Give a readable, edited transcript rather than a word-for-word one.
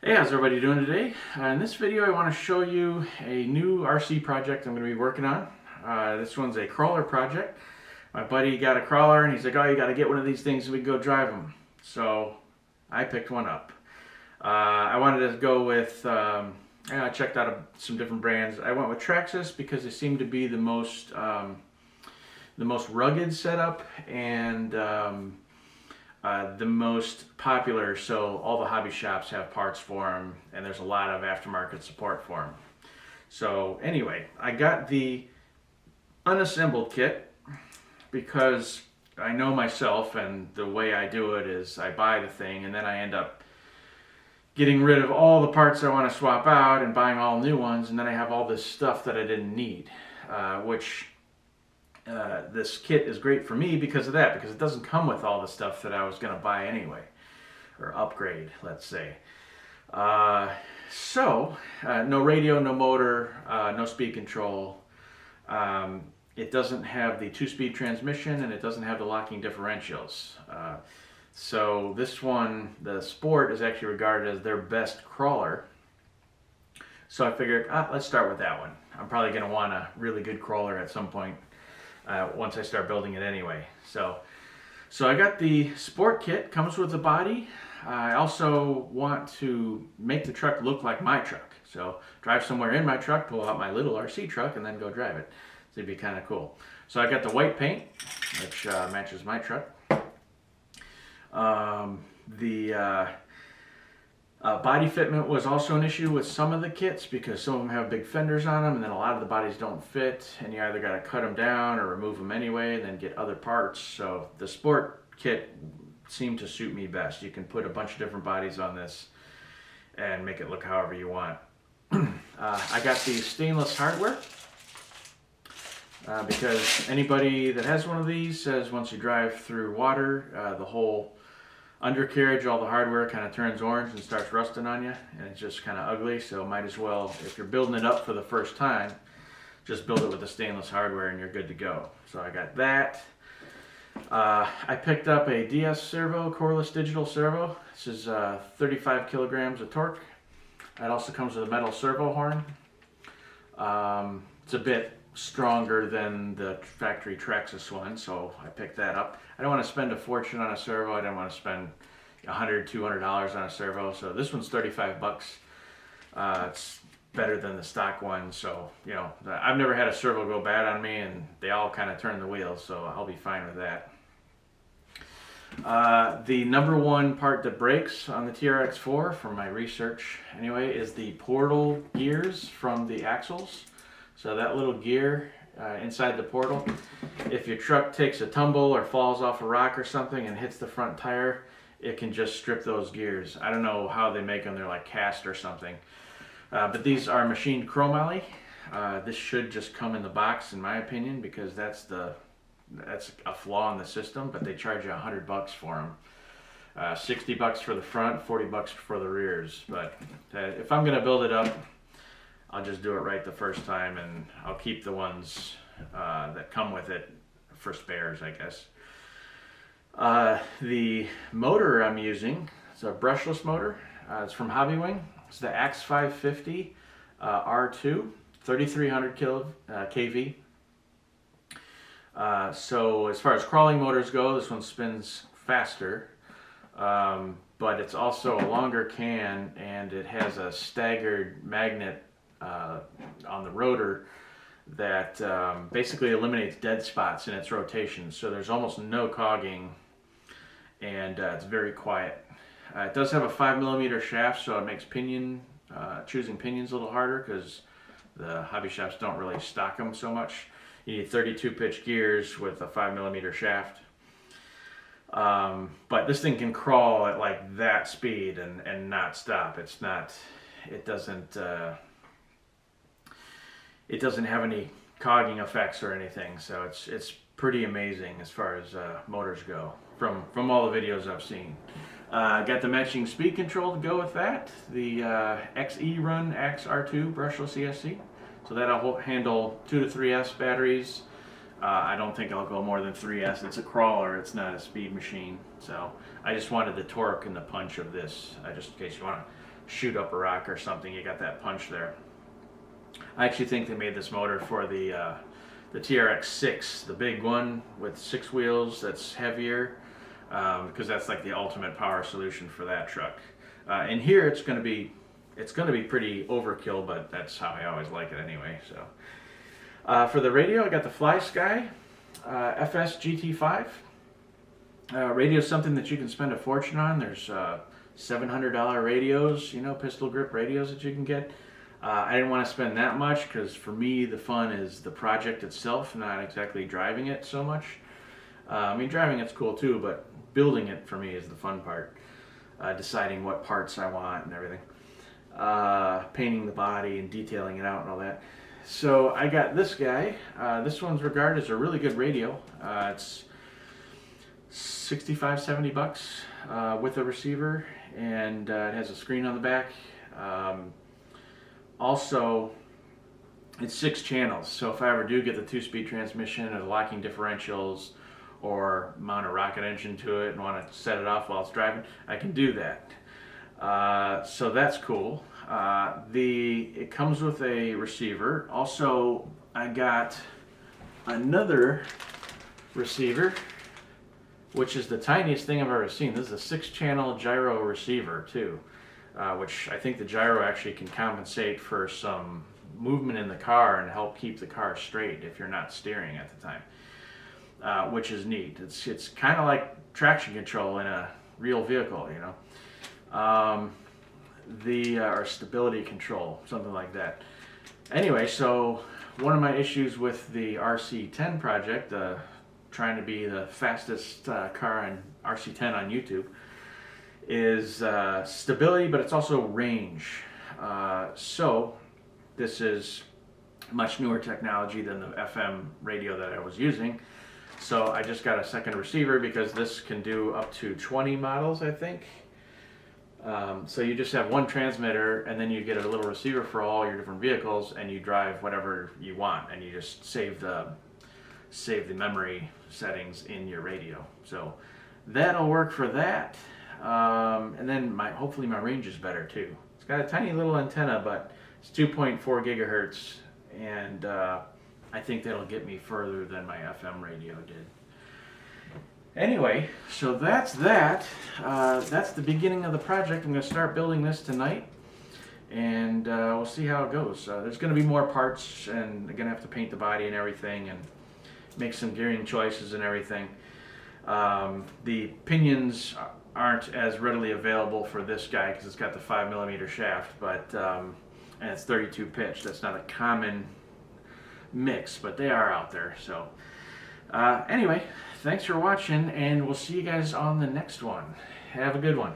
Hey, how's everybody doing today? In this video I want to show you a new RC project I'm going to be working on. This one's a crawler project. My buddy got a crawler and he's like, oh, you got to get one of these things so we can go drive them. So I picked one up. I wanted to go with, I checked out some different brands. I went with Traxxas because they seem to be the most rugged setup and the most popular, so all the hobby shops have parts for them, and there's a lot of aftermarket support for them. So anyway, I got the unassembled kit because I know myself, and the way I do it is I buy the thing and then I end up getting rid of all the parts I want to swap out and buying all new ones, and then I have all this stuff that I didn't need, which this kit is great for me because of that, because it doesn't come with all the stuff that I was going to buy anyway, or upgrade, let's say. No radio, no motor, no speed control. It doesn't have the 2-speed transmission, and it doesn't have the locking differentials. So this one, the Sport, is actually regarded as their best crawler. So I figured, let's start with that one. I'm probably going to want a really good crawler at some point once I start building it anyway. So I got the Sport kit, comes with the body. I also want to make the truck look like my truck. So drive somewhere in my truck, pull out my little RC truck, and then go drive it. So it'd be kind of cool. So I got the white paint, which matches my truck. Body fitment was also an issue with some of the kits because some of them have big fenders on them, and then a lot of the bodies don't fit, and you either got to cut them down or remove them anyway and then get other parts. So the Sport kit seemed to suit me best. You can put a bunch of different bodies on this and make it look however you want. I got the stainless hardware because anybody that has one of these says once you drive through water, the whole undercarriage, all the hardware kind of turns orange and starts rusting on you, and it's just kind of ugly. So might as well, if you're building it up for the first time, just build it with the stainless hardware and you're good to go. So I got that. I picked up a DS servo, coreless digital servo. This is 35 kilograms of torque. It also comes with a metal servo horn. It's a bit stronger than the factory Traxxas one, so I picked that up. I don't want to spend a fortune on a servo. I don't want to spend $100, $200 on a servo, so this one's 35 bucks. It's better than the stock one, so you know, I've never had a servo go bad on me, and they all kind of turn the wheels, so I'll be fine with that. The number one part that breaks on the TRX-4, from my research anyway, is the portal gears from the axles. So that little gear inside the portal, if your truck takes a tumble or falls off a rock or something and hits the front tire, it can just strip those gears. I don't know how they make them. They're like cast or something. But these are machined chromoly. This should just come in the box, in my opinion, because that's a flaw in the system. But they charge you $100 for them. 60 bucks for the front, 40 bucks for the rears. But if I'm gonna build it up, I'll just do it right the first time, and I'll keep the ones that come with it for spares, I guess. The motor I'm using is a brushless motor. It's from Hobbywing. It's the X550 R2, 3300 kV. So as far as crawling motors go, this one spins faster, but it's also a longer can, and it has a staggered magnet on the rotor that basically eliminates dead spots in its rotation. So there's almost no cogging, and it's very quiet. It does have a 5mm shaft, so it makes choosing pinions a little harder because the hobby shops don't really stock them so much. You need 32 pitch gears with a 5mm shaft. But this thing can crawl at like that speed and not stop. It doesn't have any cogging effects or anything, so it's pretty amazing as far as motors go from all the videos I've seen. Got the matching speed control to go with that, the XE Run X R2 brushless ESC, so that'll handle 2 to 3S batteries. I don't think I'll go more than 3S. It's a crawler, it's not a speed machine, so I just wanted the torque and the punch of this, just in case you want to shoot up a rock or something, you got that punch there. I actually think they made this motor for the TRX-6, the big one with 6 wheels that's heavier, because that's like the ultimate power solution for that truck. And here it's going to be pretty overkill, but that's how I always like it anyway. So for the radio, I got the Fly Sky FS GT5. Radio is something that you can spend a fortune on. There's $700 radios, you know, pistol grip radios that you can get. I didn't want to spend that much because for me the fun is the project itself, not exactly driving it so much. I mean, driving it's cool too, but building it for me is the fun part. Deciding what parts I want and everything. Painting the body and detailing it out and all that. So I got this guy. This one's regarded as a really good radio. It's 65, 70 bucks with a receiver, and it has a screen on the back. Also, it's 6 channels, so if I ever do get the 2-speed transmission or the locking differentials, or mount a rocket engine to it and want to set it off while it's driving, I can do that. So that's cool. It comes with a receiver. Also, I got another receiver, which is the tiniest thing I've ever seen. This is a 6-channel gyro receiver too, which I think the gyro actually can compensate for some movement in the car and help keep the car straight if you're not steering at the time, which is neat. It's kind of like traction control in a real vehicle, you know, or stability control, something like that. Anyway, so one of my issues with the RC10 project, trying to be the fastest car on RC10 on YouTube, is stability, but it's also range. So this is much newer technology than the FM radio that I was using. So I just got a second receiver because this can do up to 20 models, I think. So you just have one transmitter, and then you get a little receiver for all your different vehicles, and you drive whatever you want, and you just save the memory settings in your radio. So that'll work for that. And then hopefully my range is better too. It's got a tiny little antenna, but it's 2.4 gigahertz, and I think that'll get me further than my FM radio did. Anyway, so that's that. That's the beginning of the project. I'm going to start building this tonight, and we'll see how it goes. There's going to be more parts, and I'm going to have to paint the body and everything, and make some gearing choices and everything. The pinions aren't as readily available for this guy because it's got the 5mm shaft, but and it's 32 pitch. That's not a common mix, but they are out there. So anyway, thanks for watching, and we'll see you guys on the next one. Have a good one.